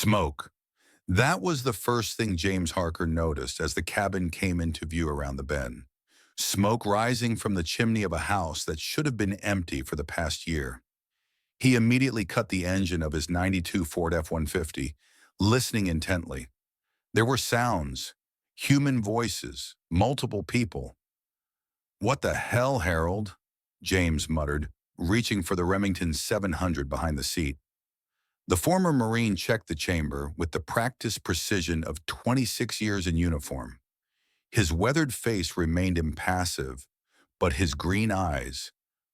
Smoke. That was the first thing James Harker noticed as the cabin came into view around the bend. Smoke rising from the chimney of a house that should have been empty for the past year. He immediately cut the engine of his '92 Ford F-150, listening intently. There were sounds, human voices, multiple people. "What the hell, Harold?" James muttered, reaching for the Remington 700 behind the seat. The former Marine checked the chamber with the practiced precision of 26 years in uniform. His weathered face remained impassive, but his green eyes,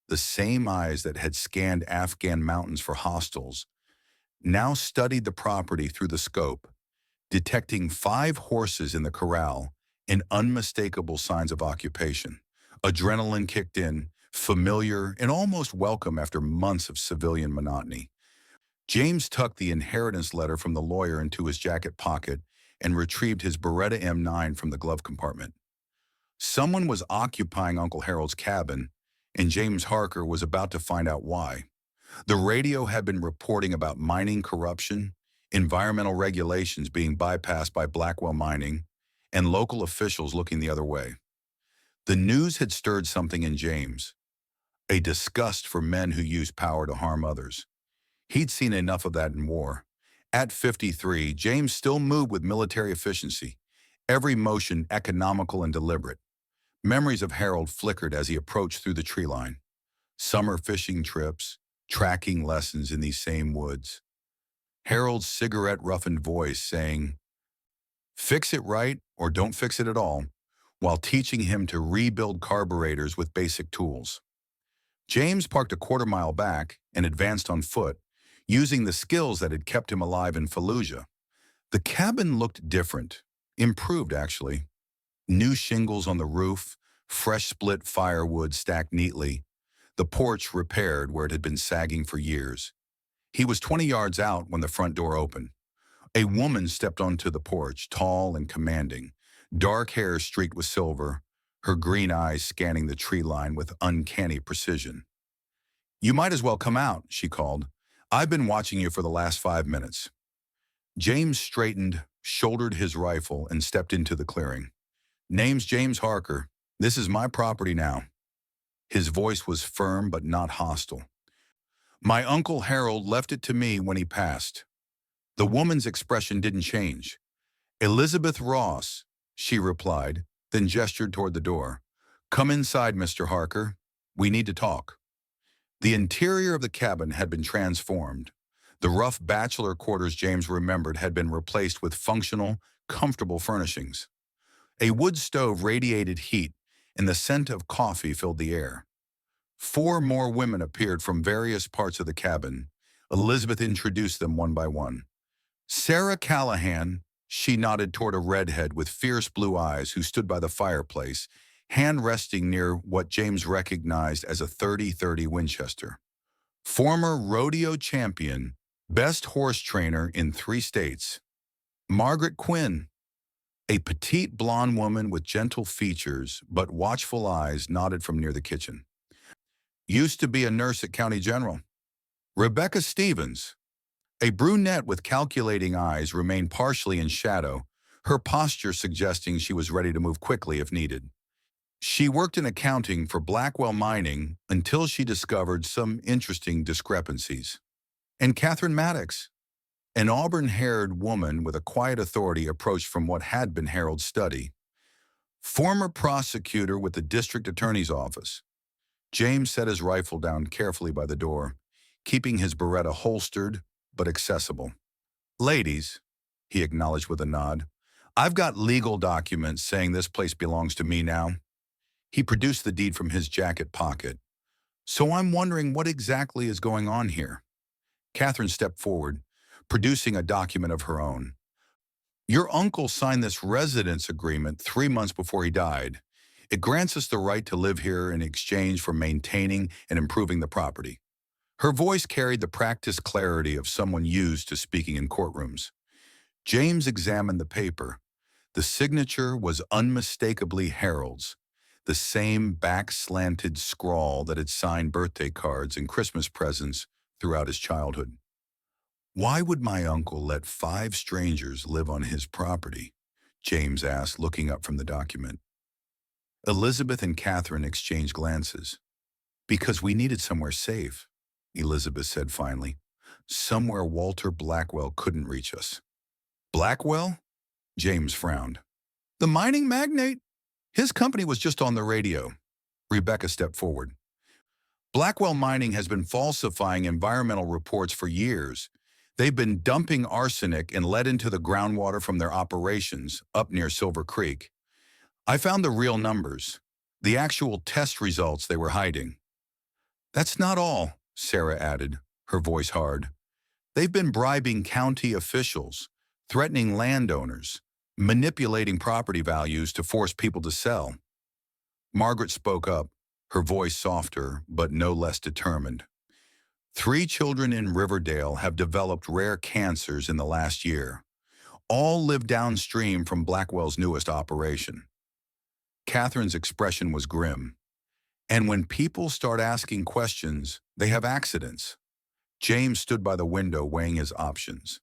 the same eyes that had scanned Afghan mountains for hostiles, now studied the property through the scope, detecting 5 horses in the corral and unmistakable signs of occupation. Adrenaline kicked in, familiar and almost welcome after months of civilian monotony. James tucked the inheritance letter from the lawyer into his jacket pocket and retrieved his Beretta M9 from the glove compartment. Someone was occupying Uncle Harold's cabin, and James Harker was about to find out why. The radio had been reporting about mining corruption, environmental regulations being bypassed by Blackwell Mining, and local officials looking the other way. The news had stirred something in James, a disgust for men who use power to harm others. He'd seen enough of that in war. At 53, James still moved with military efficiency, every motion economical and deliberate. Memories of Harold flickered as he approached through the tree line. Summer fishing trips, tracking lessons in these same woods. Harold's cigarette-roughened voice saying, "Fix it right or don't fix it at all," while teaching him to rebuild carburetors with basic tools. James parked a quarter-mile back and advanced on foot, using the skills that had kept him alive in Fallujah. The cabin looked different, improved actually. New shingles on the roof, fresh split firewood stacked neatly, the porch repaired where it had been sagging for years. He was 20 yards out when the front door opened. A woman stepped onto the porch, tall and commanding, dark hair streaked with silver, her green eyes scanning the tree line with uncanny precision. "You might as well come out," she called. "I've been watching you for the last 5 minutes." James straightened, shouldered his rifle, and stepped into the clearing. "Name's James Harker. This is my property now." His voice was firm but not hostile. "My Uncle Harold left it to me when he passed." The woman's expression didn't change. "Elizabeth Ross," she replied, then gestured toward the door. "Come inside, Mr. Harker. We need to talk." The interior of the cabin had been transformed. The rough bachelor quarters James remembered had been replaced with functional, comfortable furnishings. A wood stove radiated heat, and the scent of coffee filled the air. 4 more women appeared from various parts of the cabin. Elizabeth introduced them one by one. "Sarah Callahan," she nodded toward a redhead with fierce blue eyes who stood by the fireplace, hand resting near what James recognized as a .30-30 Winchester. "Former rodeo champion, best horse trainer in 3 states. Margaret Quinn." A petite blonde woman with gentle features but watchful eyes nodded from near the kitchen. "Used to be a nurse at County General." Rebecca Stevens. A brunette with calculating eyes remained partially in shadow, her posture suggesting she was ready to move quickly if needed. She worked in accounting for Blackwell Mining until she discovered some interesting discrepancies. And Catherine Maddox, an auburn-haired woman with a quiet authority approached from what had been Harold's study. "Former prosecutor with the district attorney's office." James set his rifle down carefully by the door, keeping his Beretta holstered but accessible. "Ladies," he acknowledged with a nod, "I've got legal documents saying this place belongs to me now." He produced the deed from his jacket pocket. "So I'm wondering what exactly is going on here." Catherine stepped forward, producing a document of her own. "Your uncle signed this residence agreement 3 months before he died. It grants us the right to live here in exchange for maintaining and improving the property." Her voice carried the practiced clarity of someone used to speaking in courtrooms. James examined the paper. The signature was unmistakably Harold's, the same back-slanted scrawl that had signed birthday cards and Christmas presents throughout his childhood. Why would my uncle let 5 strangers live on his property? James asked, looking up from the document. Elizabeth and Catherine exchanged glances. Because we needed somewhere safe, Elizabeth said finally. Somewhere Walter Blackwell couldn't reach us. Blackwell? James frowned. The mining magnate? His company was just on the radio. Rebecca stepped forward. Blackwell Mining has been falsifying environmental reports for years. They've been dumping arsenic and lead into the groundwater from their operations up near Silver Creek. I found the real numbers, the actual test results they were hiding. That's not all, Sarah added, her voice hard. They've been bribing county officials, threatening landowners, manipulating property values to force people to sell. Margaret spoke up, her voice softer but no less determined. 3 children in Riverdale have developed rare cancers in the last year. All live downstream from Blackwell's newest operation. Catherine's expression was grim. And when people start asking questions, they have accidents. James stood by the window weighing his options.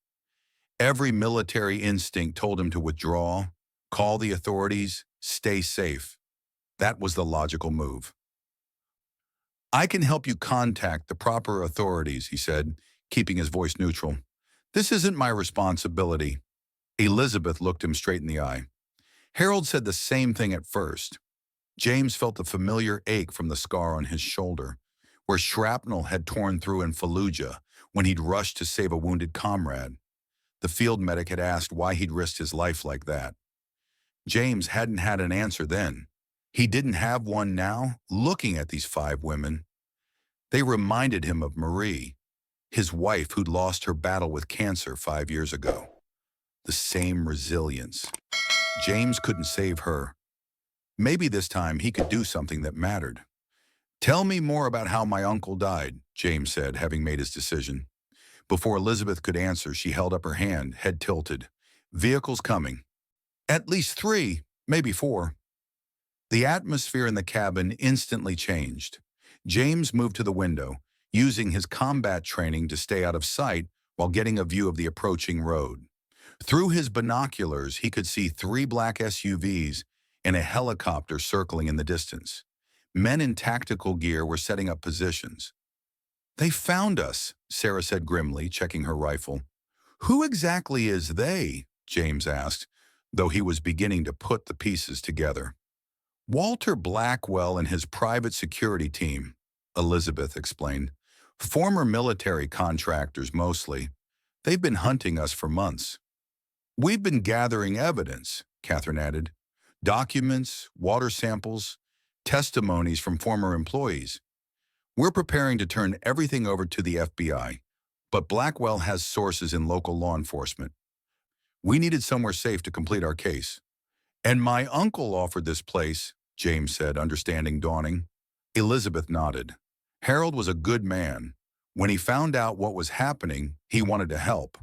Every military instinct told him to withdraw, call the authorities, stay safe. That was the logical move. I can help you contact the proper authorities, he said, keeping his voice neutral. This isn't my responsibility. Elizabeth looked him straight in the eye. Harold said the same thing at first. James felt a familiar ache from the scar on his shoulder, where shrapnel had torn through in Fallujah when he'd rushed to save a wounded comrade. The field medic had asked why he'd risked his life like that. James hadn't had an answer then. He didn't have one now, looking at these 5 women. They reminded him of Marie, his wife who'd lost her battle with cancer 5 years ago. The same resilience. James couldn't save her. Maybe this time he could do something that mattered. Tell me more about how my uncle died, James said, having made his decision. Before Elizabeth could answer, she held up her hand, head tilted. Vehicles coming. At least 3, maybe 4. The atmosphere in the cabin instantly changed. James moved to the window, using his combat training to stay out of sight while getting a view of the approaching road. Through his binoculars, he could see 3 black SUVs and a helicopter circling in the distance. Men in tactical gear were setting up positions. They found us, Sarah said grimly, checking her rifle. Who exactly is they? James asked, though he was beginning to put the pieces together. Walter Blackwell and his private security team, Elizabeth explained. Former military contractors mostly. They've been hunting us for months. We've been gathering evidence, Catherine added. Documents, water samples, testimonies from former employees. We're preparing to turn everything over to the FBI, but Blackwell has sources in local law enforcement. We needed somewhere safe to complete our case. And my uncle offered this place, James said, understanding dawning. Elizabeth nodded. Harold was a good man. When he found out what was happening, he wanted to help.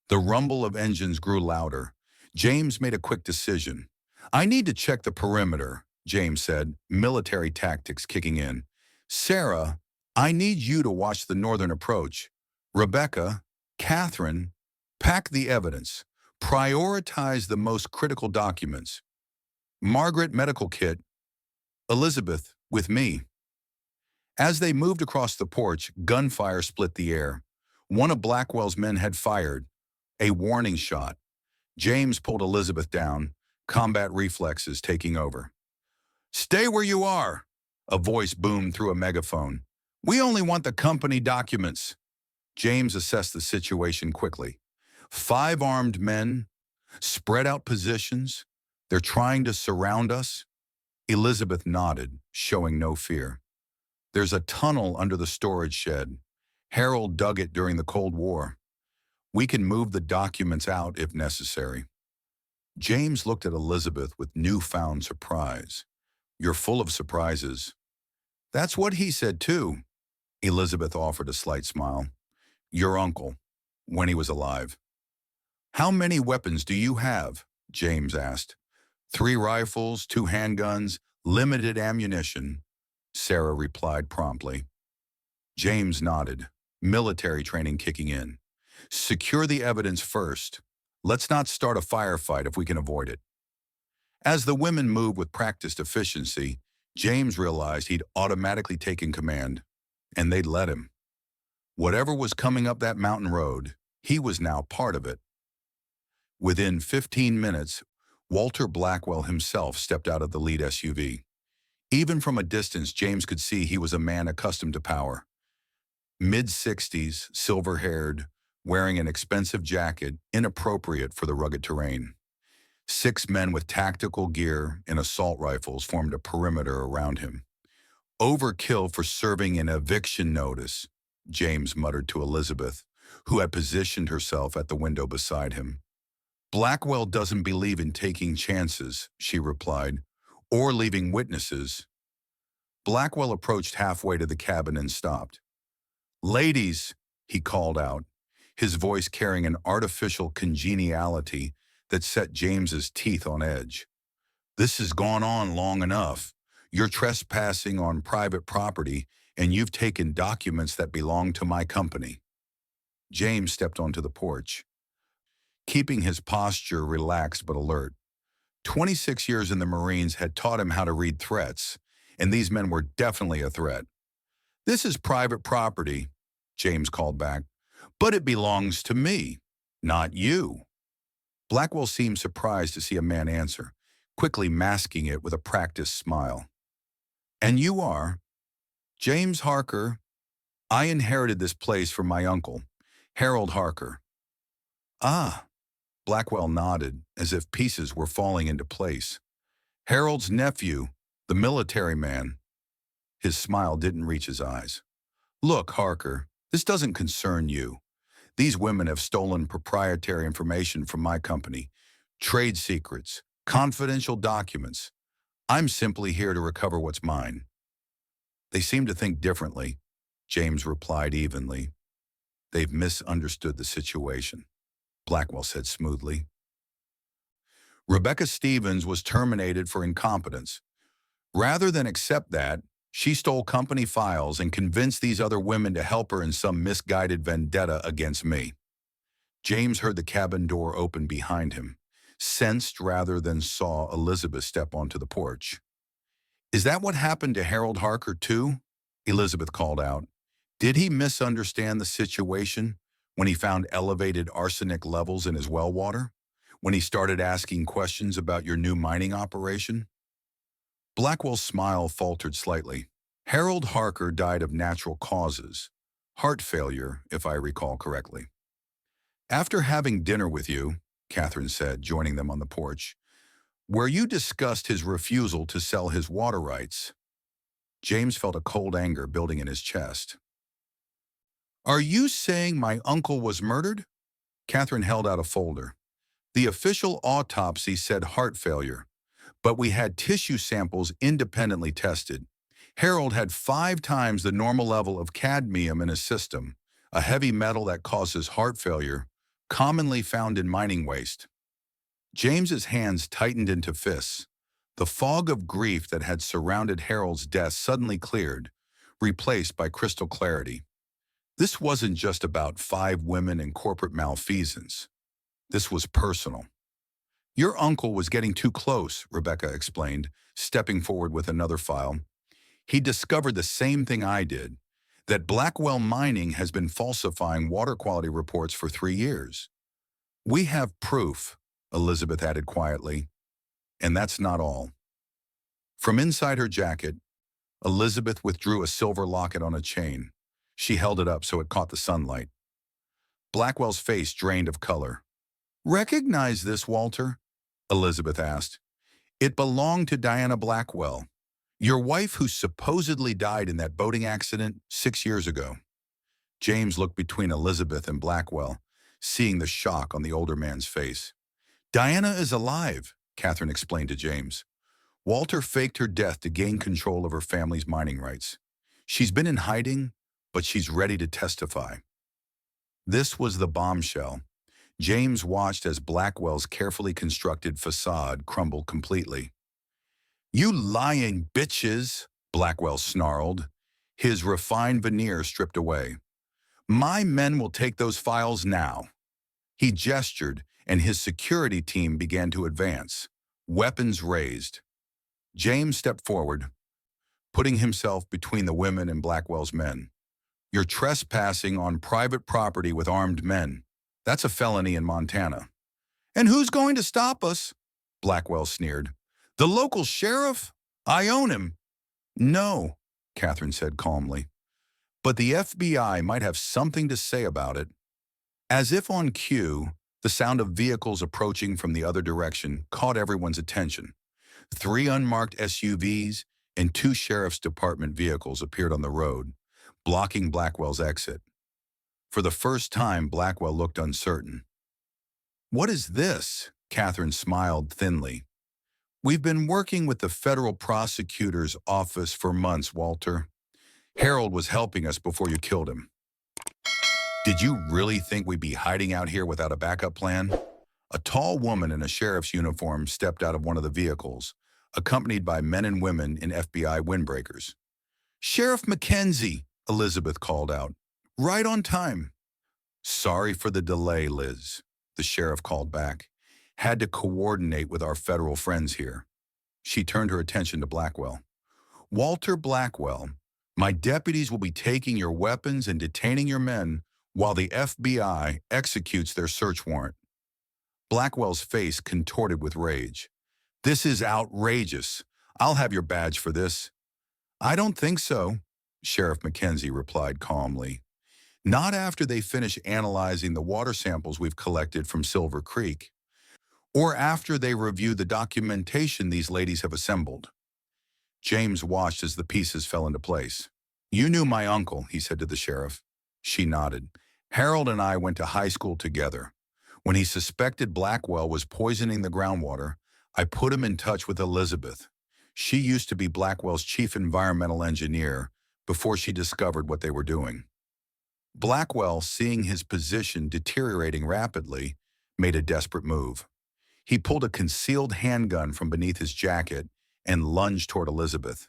The rumble of engines grew louder. James made a quick decision. I need to check the perimeter, James said, military tactics kicking in. Sarah, I need you to watch the northern approach. Rebecca, Catherine, pack the evidence. Prioritize the most critical documents. Margaret, medical kit. Elizabeth, with me. As they moved across the porch, gunfire split the air. One of Blackwell's men had fired, a warning shot. James pulled Elizabeth down, combat reflexes taking over. Stay where you are, a voice boomed through a megaphone. We only want the company documents. James assessed the situation quickly. 5 armed men, spread out positions. They're trying to surround us. Elizabeth nodded, showing no fear. There's a tunnel under the storage shed. Harold dug it during the Cold War. We can move the documents out if necessary. James looked at Elizabeth with newfound surprise. You're full of surprises. That's what he said too. Elizabeth offered a slight smile. Your uncle, when he was alive. How many weapons do you have? James asked. 3 rifles, 2 handguns, limited ammunition, Sarah replied promptly. James nodded, military training kicking in. Secure the evidence first. Let's not start a firefight if we can avoid it. As the women moved with practiced efficiency, James realized he'd automatically taken command, and they'd let him. Whatever was coming up that mountain road, he was now part of it. Within 15 minutes, Walter Blackwell himself stepped out of the lead SUV. Even from a distance, James could see he was a man accustomed to power. Mid-60s, silver-haired, wearing an expensive jacket inappropriate for the rugged terrain. 6 men with tactical gear and assault rifles formed a perimeter around him. "Overkill for serving an eviction notice," James muttered to Elizabeth, who had positioned herself at the window beside him. "Blackwell doesn't believe in taking chances," she replied, "or leaving witnesses." Blackwell approached halfway to the cabin and stopped. "Ladies," he called out, his voice carrying an artificial congeniality that set James's teeth on edge. "This has gone on long enough. You're trespassing on private property, and you've taken documents that belong to my company." James stepped onto the porch, keeping his posture relaxed but alert. 26 years in the Marines had taught him how to read threats, and these men were definitely a threat. "This is private property," James called back, "but it belongs to me, not you." Blackwell seemed surprised to see a man answer, quickly masking it with a practiced smile. "And you are?" "James Harker. I inherited this place from my uncle, Harold Harker." "Ah," Blackwell nodded, as if pieces were falling into place. "Harold's nephew, the military man." His smile didn't reach his eyes. "Look, Harker, this doesn't concern you. These women have stolen proprietary information from my company, trade secrets, confidential documents. I'm simply here to recover what's mine." "They seem to think differently," James replied evenly. "They've misunderstood the situation," Blackwell said smoothly. Rebecca Stevens was terminated for incompetence. Rather than accept that, she stole company files and convinced these other women to help her in some misguided vendetta against me. James heard the cabin door open behind him, sensed rather than saw Elizabeth step onto the porch. "Is that what happened to Harold Harker too?" Elizabeth called out. "Did he misunderstand the situation when he found elevated arsenic levels in his well water? When he started asking questions about your new mining operation?" Blackwell's smile faltered slightly. "Harold Harker died of natural causes. Heart failure, if I recall correctly." "After having dinner with you," Catherine said, joining them on the porch, "where you discussed his refusal to sell his water rights." James felt a cold anger building in his chest. "Are you saying my uncle was murdered?" Catherine held out a folder. "The official autopsy said heart failure, but we had tissue samples independently tested. Harold had 5 times the normal level of cadmium in his system, a heavy metal that causes heart failure, commonly found in mining waste." James's hands tightened into fists. The fog of grief that had surrounded Harold's death suddenly cleared, replaced by crystal clarity. This wasn't just about 5 women and corporate malfeasance. This was personal. "Your uncle was getting too close," Rebecca explained, stepping forward with another file. "He discovered the same thing I did, that Blackwell Mining has been falsifying water quality reports for 3 years. We have proof," Elizabeth added quietly, "and that's not all." From inside her jacket, Elizabeth withdrew a silver locket on a chain. She held it up so it caught the sunlight. Blackwell's face drained of color. "Recognize this, Walter?" Elizabeth asked. "It belonged to Diana Blackwell, your wife who supposedly died in that boating accident 6 years ago." James looked between Elizabeth and Blackwell, seeing the shock on the older man's face. "Diana is alive," Catherine explained to James. "Walter faked her death to gain control of her family's mining rights. She's been in hiding, but she's ready to testify." This was the bombshell. James watched as Blackwell's carefully constructed facade crumbled completely. "You lying bitches," Blackwell snarled, his refined veneer stripped away. My men will take those files now. He gestured, and his security team began to advance, weapons raised. James stepped forward, putting himself between the women and Blackwell's men. You're trespassing on private property with armed men. That's a felony in Montana. And who's going to stop us? Blackwell sneered. The local sheriff? I own him. No, Catherine said calmly. But the FBI might have something to say about it. As if on cue, the sound of vehicles approaching from the other direction caught everyone's attention. 3 unmarked SUVs and 2 sheriff's department vehicles appeared on the road, blocking Blackwell's exit. For the first time, Blackwell looked uncertain. What is this? Catherine smiled thinly. We've been working with the federal prosecutor's office for months, Walter. Harold was helping us before you killed him. Did you really think we'd be hiding out here without a backup plan? A tall woman in a sheriff's uniform stepped out of one of the vehicles, accompanied by men and women in FBI windbreakers. Sheriff Mackenzie, Elizabeth called out. Right on time. Sorry for the delay, Liz, the sheriff called back. Had to coordinate with our federal friends here. She turned her attention to Blackwell. Walter Blackwell, my deputies will be taking your weapons and detaining your men while the FBI executes their search warrant. Blackwell's face contorted with rage. This is outrageous. I'll have your badge for this. I don't think so, Sheriff Mackenzie replied calmly. Not after they finish analyzing the water samples we've collected from Silver Creek, or after they review the documentation these ladies have assembled. James watched as the pieces fell into place. You knew my uncle, he said to the sheriff. She nodded. Harold and I went to high school together. When he suspected Blackwell was poisoning the groundwater, I put him in touch with Elizabeth. She used to be Blackwell's chief environmental engineer before she discovered what they were doing. Blackwell, seeing his position deteriorating rapidly, made a desperate move. He pulled a concealed handgun from beneath his jacket and lunged toward Elizabeth.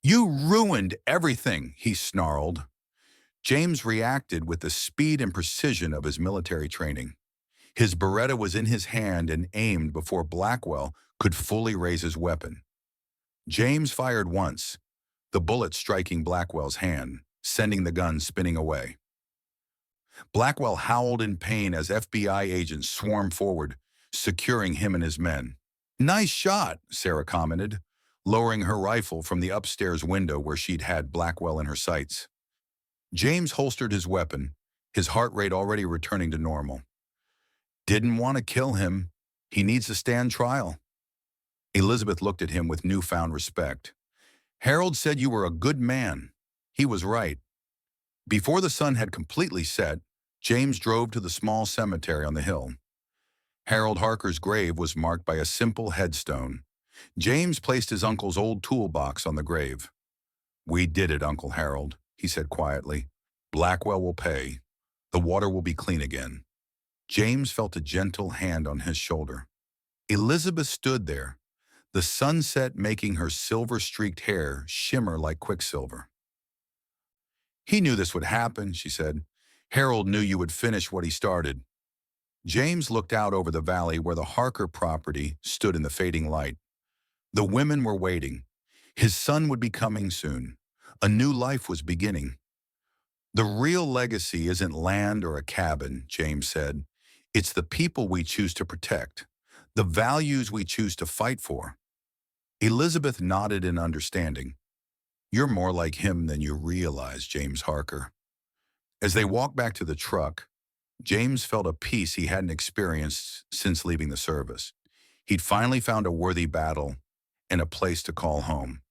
You ruined everything, he snarled. James reacted with the speed and precision of his military training. His Beretta was in his hand and aimed before Blackwell could fully raise his weapon. James fired once, the bullet striking Blackwell's hand, sending the gun spinning away. Blackwell howled in pain as FBI agents swarmed forward, securing him and his men. Nice shot, Sarah commented, lowering her rifle from the upstairs window where she'd had Blackwell in her sights. James holstered his weapon, his heart rate already returning to normal. Didn't want to kill him. He needs to stand trial. Elizabeth looked at him with newfound respect. Harold said you were a good man. He was right. Before the sun had completely set, James drove to the small cemetery on the hill. Harold Harker's grave was marked by a simple headstone. James placed his uncle's old toolbox on the grave. We did it, Uncle Harold, he said quietly. Blackwell will pay. The water will be clean again. James felt a gentle hand on his shoulder. Elizabeth stood there, the sunset making her silver-streaked hair shimmer like quicksilver. He knew this would happen, she said. Harold knew you would finish what he started. James looked out over the valley where the Harker property stood in the fading light. The women were waiting. His son would be coming soon. A new life was beginning. The real legacy isn't land or a cabin, James said. It's the people we choose to protect, the values we choose to fight for. Elizabeth nodded in understanding. You're more like him than you realize, James Harker. As they walked back to the truck, James felt a peace he hadn't experienced since leaving the service. He'd finally found a worthy battle and a place to call home.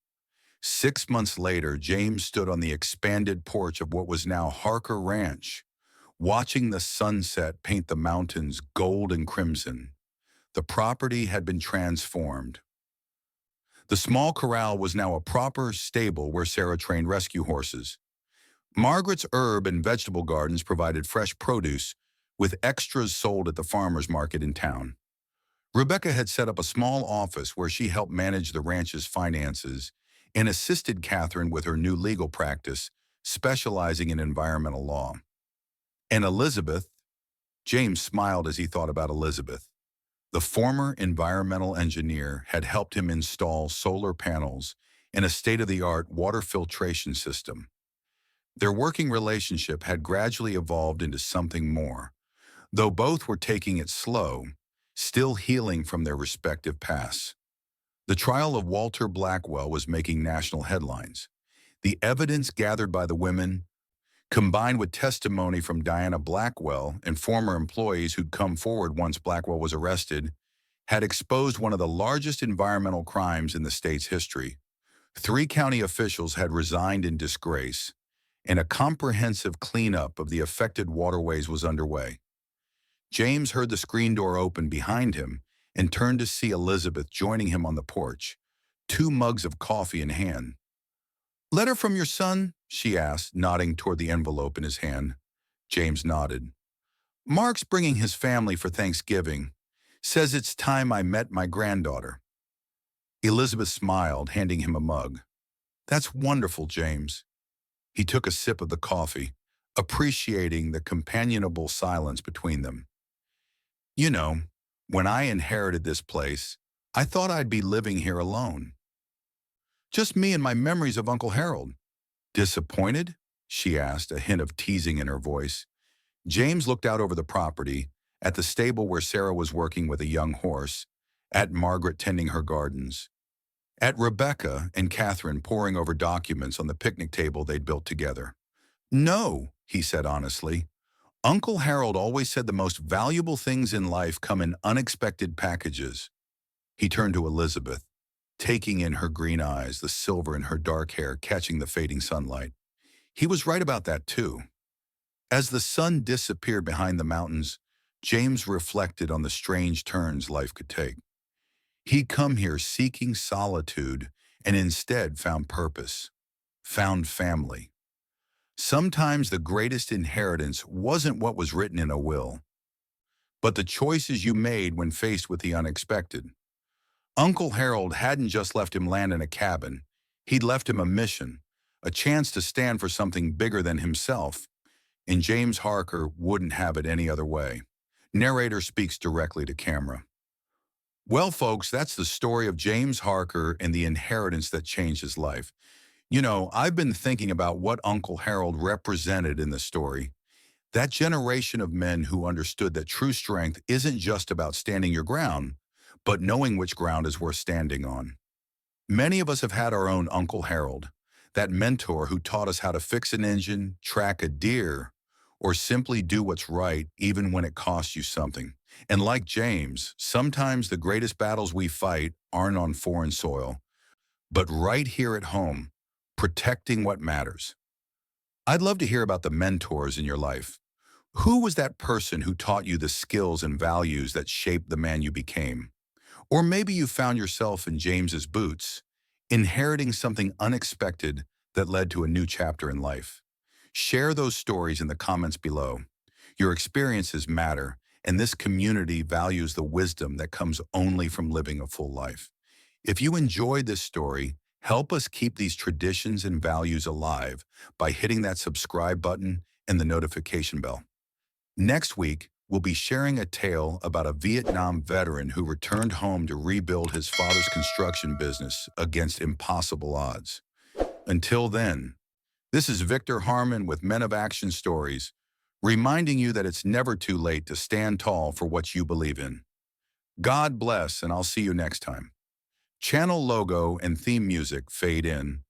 6 months later, James stood on the expanded porch of what was now Harker Ranch, watching the sunset paint the mountains gold and crimson. The property had been transformed. The small corral was now a proper stable where Sarah trained rescue horses. Margaret's herb and vegetable gardens provided fresh produce, with extras sold at the farmer's market in town. Rebecca had set up a small office where she helped manage the ranch's finances and assisted Catherine with her new legal practice, specializing in environmental law. And Elizabeth, James smiled as he thought about Elizabeth. The former environmental engineer had helped him install solar panels and a state-of-the-art water filtration system. Their working relationship had gradually evolved into something more, though both were taking it slow, still healing from their respective pasts. The trial of Walter Blackwell was making national headlines. The evidence gathered by the women, combined with testimony from Diana Blackwell and former employees who'd come forward once Blackwell was arrested, had exposed one of the largest environmental crimes in the state's history. 3 county officials had resigned in disgrace, and a comprehensive cleanup of the affected waterways was underway. James heard the screen door open behind him and turned to see Elizabeth joining him on the porch, 2 mugs of coffee in hand. "Letter from your son?" she asked, nodding toward the envelope in his hand. James nodded. "Mark's bringing his family for Thanksgiving. Says it's time I met my granddaughter." Elizabeth smiled, handing him a mug. "That's wonderful, James." He took a sip of the coffee, appreciating the companionable silence between them. "You know, when I inherited this place, I thought I'd be living here alone. Just me and my memories of Uncle Harold." "Disappointed?" she asked, a hint of teasing in her voice. James looked out over the property, at the stable where Sarah was working with a young horse, at Margaret tending her gardens, at Rebecca and Catherine poring over documents on the picnic table they'd built together. "No," he said honestly. "Uncle Harold always said the most valuable things in life come in unexpected packages." He turned to Elizabeth, taking in her green eyes, the silver in her dark hair catching the fading sunlight. He was right about that too. As the sun disappeared behind the mountains, James reflected on the strange turns life could take. He'd come here seeking solitude and instead found purpose, found family. Sometimes the greatest inheritance wasn't what was written in a will, but the choices you made when faced with the unexpected. Uncle Harold hadn't just left him land in a cabin. He'd left him a mission, a chance to stand for something bigger than himself, and James Harker wouldn't have it any other way. Narrator speaks directly to camera. Well, folks, that's the story of James Harker and the inheritance that changed his life. You know, I've been thinking about what Uncle Harold represented in the story. That generation of men who understood that true strength isn't just about standing your ground, but knowing which ground is worth standing on. Many of us have had our own Uncle Harold, that mentor who taught us how to fix an engine, track a deer, or simply do what's right even when it costs you something. And like James, sometimes the greatest battles we fight aren't on foreign soil, but right here at home, protecting what matters. I'd love to hear about the mentors in your life. Who was that person who taught you the skills and values that shaped the man you became? Or maybe you found yourself in James's boots, inheriting something unexpected that led to a new chapter in life. Share those stories in the comments below. Your experiences matter, and this community values the wisdom that comes only from living a full life. If you enjoyed this story, help us keep these traditions and values alive by hitting that subscribe button and the notification bell. Next week, we'll be sharing a tale about a Vietnam veteran who returned home to rebuild his father's construction business against impossible odds. Until then, this is Victor Harmon with Men of Action Stories, reminding you that it's never too late to stand tall for what you believe in. God bless, and I'll see you next time. Channel logo and theme music fade in.